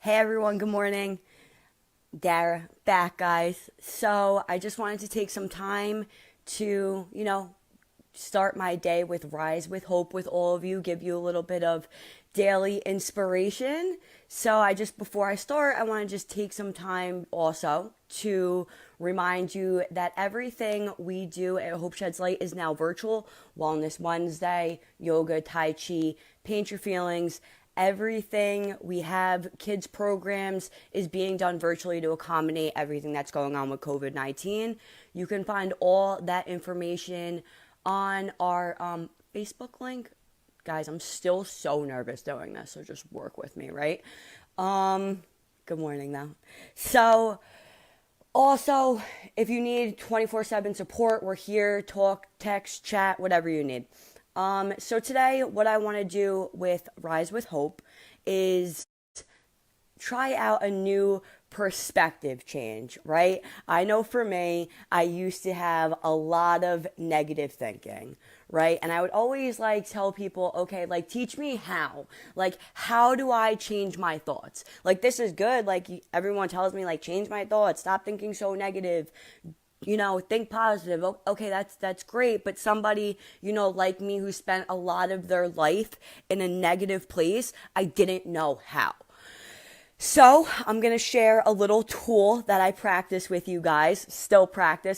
Hey everyone, good morning. Dara, back guys. So I just wanted to take some time to, start my day with Rise with Hope with all of you, give you a little bit of daily inspiration. So before I start, I want to just take some time also to remind you that everything we do at Hope Sheds Light is now virtual. Wellness Wednesday, yoga, Tai Chi, paint your feelings. Everything we have, kids programs, is being done virtually to accommodate everything that's going on with COVID-19. You can find all that information on our Facebook link. Guys, I'm still so nervous doing this, so just work with me, right? Good morning, though. So, also, if you need 24/7 support, we're here. Talk, text, chat, whatever you need. So today, what I want to do with Rise with Hope is try out a new perspective change, right? I know for me, I used to have a lot of negative thinking, right? And I would always tell people, okay, teach me how. How do I change my thoughts? This is good. Everyone tells me, change my thoughts, stop thinking so negative, think positive. Okay, that's great. But somebody, like me, who spent a lot of their life in a negative place, I didn't know how. So I'm going to share a little tool that I practice with you guys,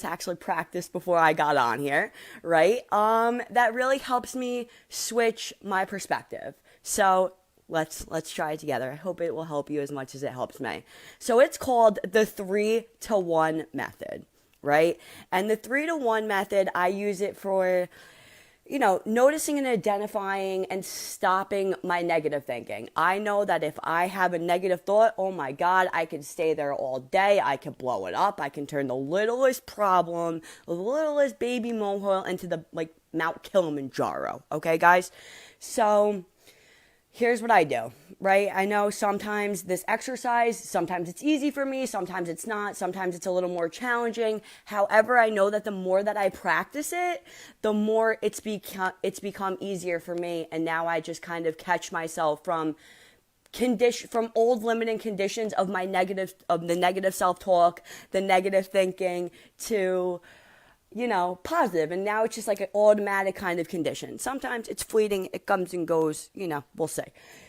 actually practiced before I got on here, right? That really helps me switch my perspective. So let's try it together. I hope it will help you as much as it helps me. So it's called the 3-to-1 method, right? And the 3-to-1 method, I use it for noticing and identifying and stopping my negative thinking. I know that if I have a negative thought, oh my God, I can stay there all day. I can blow it up. I can turn the littlest problem, the littlest baby molehill into the Mount Kilimanjaro. Okay, guys? So here's what I do, right? I know sometimes this exercise, sometimes it's easy for me, sometimes it's not, sometimes it's a little more challenging. However, I know that the more that I practice it, the more it's become easier for me. And now I just kind of catch myself from old limiting conditions of the negative self-talk, the negative thinking, to positive. And now it's just an automatic kind of condition. Sometimes it's fleeting, it comes and goes, we'll see.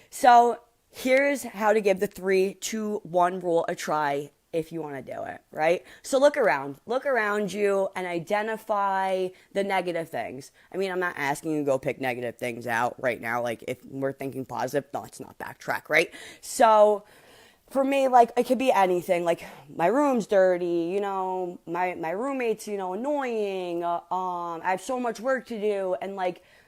So here's how to give the 3-to-1 rule a try if you want to do it, right? So look around you and identify the negative things. I mean, I'm not asking you to go pick negative things out right now. If we're thinking positive, let's not backtrack, right? So for me, it could be anything. My room's dirty, my roommate's, annoying. I have so much work to do. And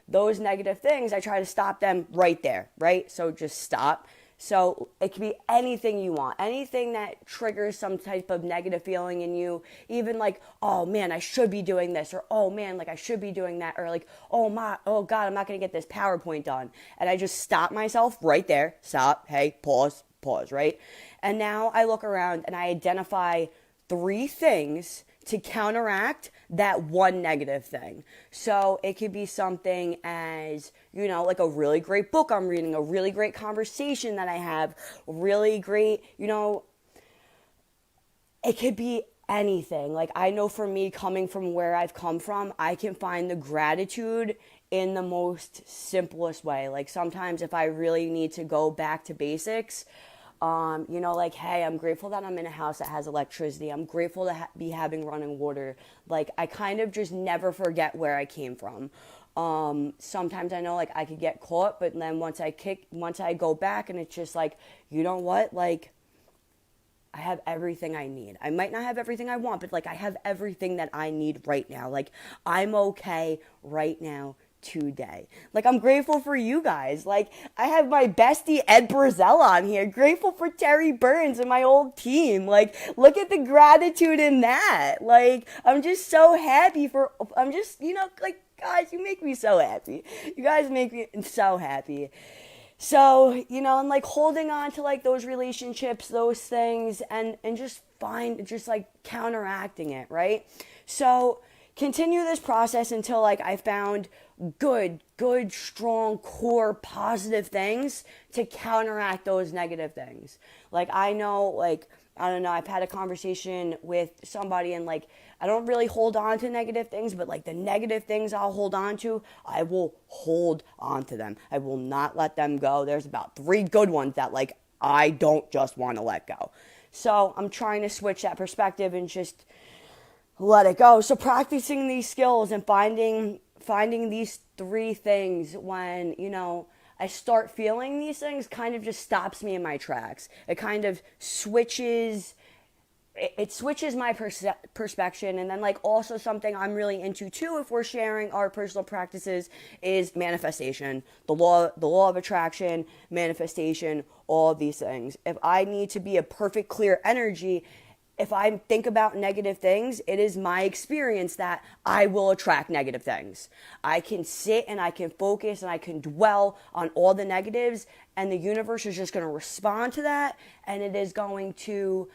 those negative things, I try to stop them right there, right? So just stop. So it could be anything you want, anything that triggers some type of negative feeling in you. Even oh man, I should be doing this, or oh man, I should be doing that, or oh God, I'm not going to get this PowerPoint done. And I just stop myself right there. Stop. Hey, pause, right? And now I look around and I identify 3 things to counteract that one negative thing. So it could be something as, a really great book I'm reading, a really great conversation that I have, really great, it could be anything. I know for me, coming from where I've come from, I can find the gratitude in the most simplest way. Sometimes if I really need to go back to basics, hey, I'm grateful that I'm in a house that has electricity. I'm grateful to be having running water. I kind of just never forget where I came from. Sometimes I know I could get caught, but then once I go back and it's just you know what? I have everything I need. I might not have everything I want, but I have everything that I need right now. I'm okay right now, today. I'm grateful for you guys. I have my bestie Ed Brazell on here. Grateful for Terry Burns and my old team. Look at the gratitude in that. I'm just so happy I'm just, guys, you make me so happy. You guys make me so happy. So, and holding on to those relationships, those things, and just counteracting it, right? So continue this process until I found good, strong, core, positive things to counteract those negative things. Like, I know, like, I don't know, I've had a conversation with somebody, and like, I don't really hold on to negative things, but like the negative things I'll hold on to, I will hold on to them. I will not let them go. There's about 3 good ones that like I don't just want to let go. So I'm trying to switch that perspective and just let it go. So practicing these skills and finding these 3 things when, I start feeling these things kind of just stops me in my tracks. It kind of switches my perspective. And then like also something I'm really into too, if we're sharing our personal practices, is manifestation, the law of attraction, manifestation, all of these things. If I need to be a perfect clear energy, if I think about negative things, it is my experience that I will attract negative things. I can sit and I can focus and I can dwell on all the negatives, and the universe is just going to respond to that, and it is going to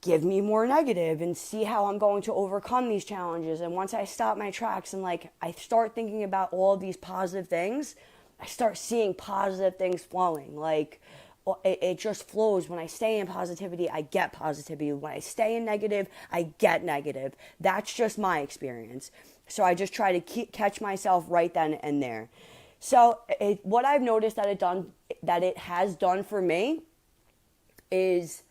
give me more negative and see how I'm going to overcome these challenges. And once I stop my tracks and like I start thinking about all of these positive things, I start seeing positive things flowing. Like, it just flows. When I stay in positivity, I get positivity. When I stay in negative, I get negative. That's just my experience. So I just try to catch myself right then and there. So what I've noticed that it has done for me is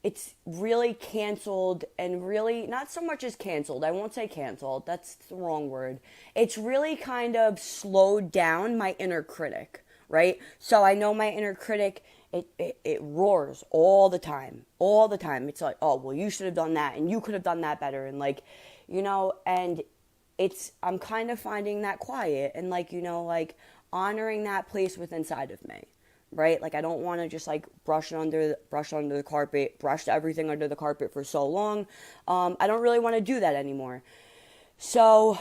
it's really canceled, and really not so much as canceled. I won't say canceled. That's the wrong word. It's really kind of slowed down my inner critic. Right? So I know my inner critic, it roars all the time. It's like, oh, well, you should have done that, and you could have done that better. And like, and I'm kind of finding that quiet and like, like honoring that place within inside of me. Right? Like, I don't want to just like brush under the carpet, brush everything under the carpet for so long. I don't really want to do that anymore. So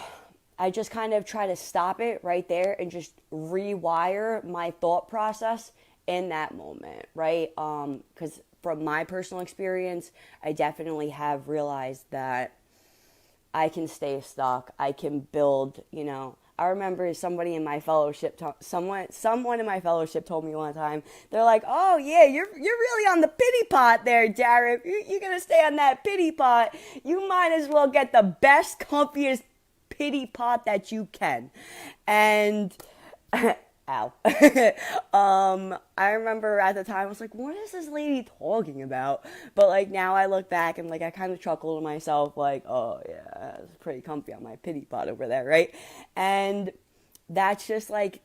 I just kind of try to stop it right there and just rewire my thought process in that moment, right? Because from my personal experience, I definitely have realized that I can stay stuck. I can build, I remember somebody in my fellowship, someone in my fellowship told me one time, they're like, oh yeah, you're really on the pity pot there, Dara. You're going to stay on that pity pot. You might as well get the best, comfiest pity pot that you can. And ow. I remember at the time I was like, what is this lady talking about? But like now I look back and like I kind of chuckle to myself like, oh yeah, it's pretty comfy on my pity pot over there, right? And that's just like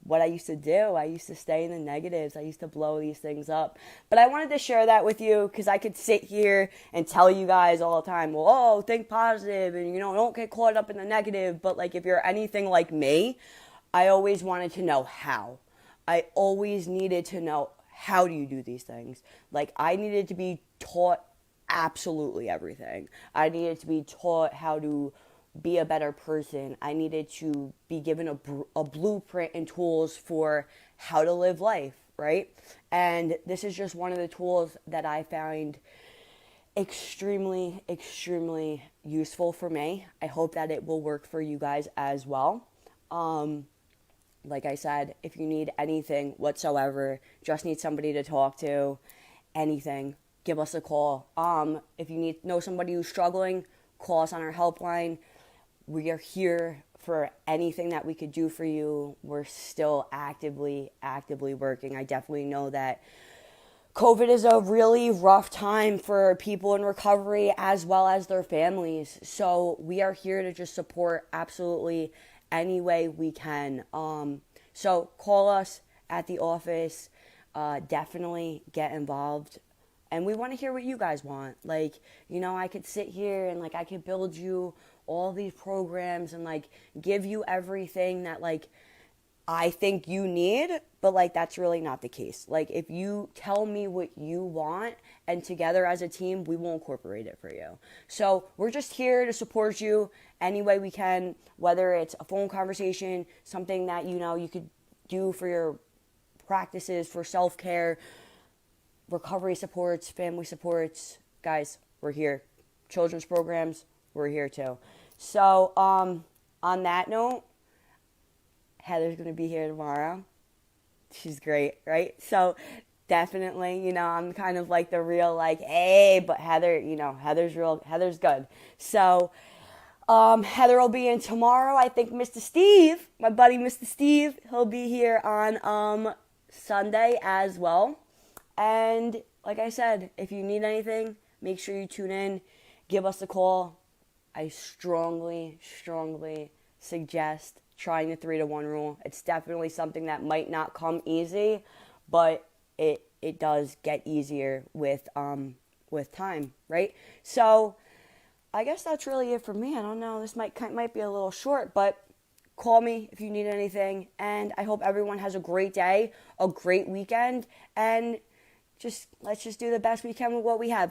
what I used to do. I used to stay in the negatives. I used to blow these things up. But I wanted to share that with you because I could sit here and tell you guys all the time, well, oh, think positive and, don't get caught up in the negative. But like, if you're anything like me, I always wanted to know how. I always needed to know, how do you do these things? Like, I needed to be taught absolutely everything. I needed to be taught how to be a better person. I needed to be given a blueprint and tools for how to live life, right? And this is just one of the tools that I found extremely, extremely useful for me. I hope that it will work for you guys as well. Like I said, if you need anything whatsoever, just need somebody to talk to, anything, give us a call. If you know somebody who's struggling, call us on our helpline. We are here for anything that we could do for you. We're still actively working. I definitely know that COVID is a really rough time for people in recovery as well as their families. So we are here to just support absolutely any way we can. So call us at the office. Definitely get involved. And we want to hear what you guys want. Like, I could sit here and like I could build you all these programs and like give you everything that like I think you need, but like that's really not the case. Like, if you tell me what you want and together as a team, we will incorporate it for you. So we're just here to support you any way we can, whether it's a phone conversation, something that you could do for your practices, for self-care, recovery supports, family supports. Guys, we're here. Children's programs, we're here too. So, on that note, Heather's going to be here tomorrow. She's great, right? So definitely, I'm kind of like the real like, hey, but Heather, Heather's good. So Heather will be in tomorrow. I think Mr. Steve, my buddy Mr. Steve, he'll be here on Sunday as well. And like I said, if you need anything, make sure you tune in, give us a call. I strongly, strongly suggest trying the 3-to-1 rule. It's definitely something that might not come easy, but it does get easier with time, right? So I guess that's really it for me. I don't know. This might be a little short, but call me if you need anything. And I hope everyone has a great day, a great weekend, and let's just do the best we can with what we have.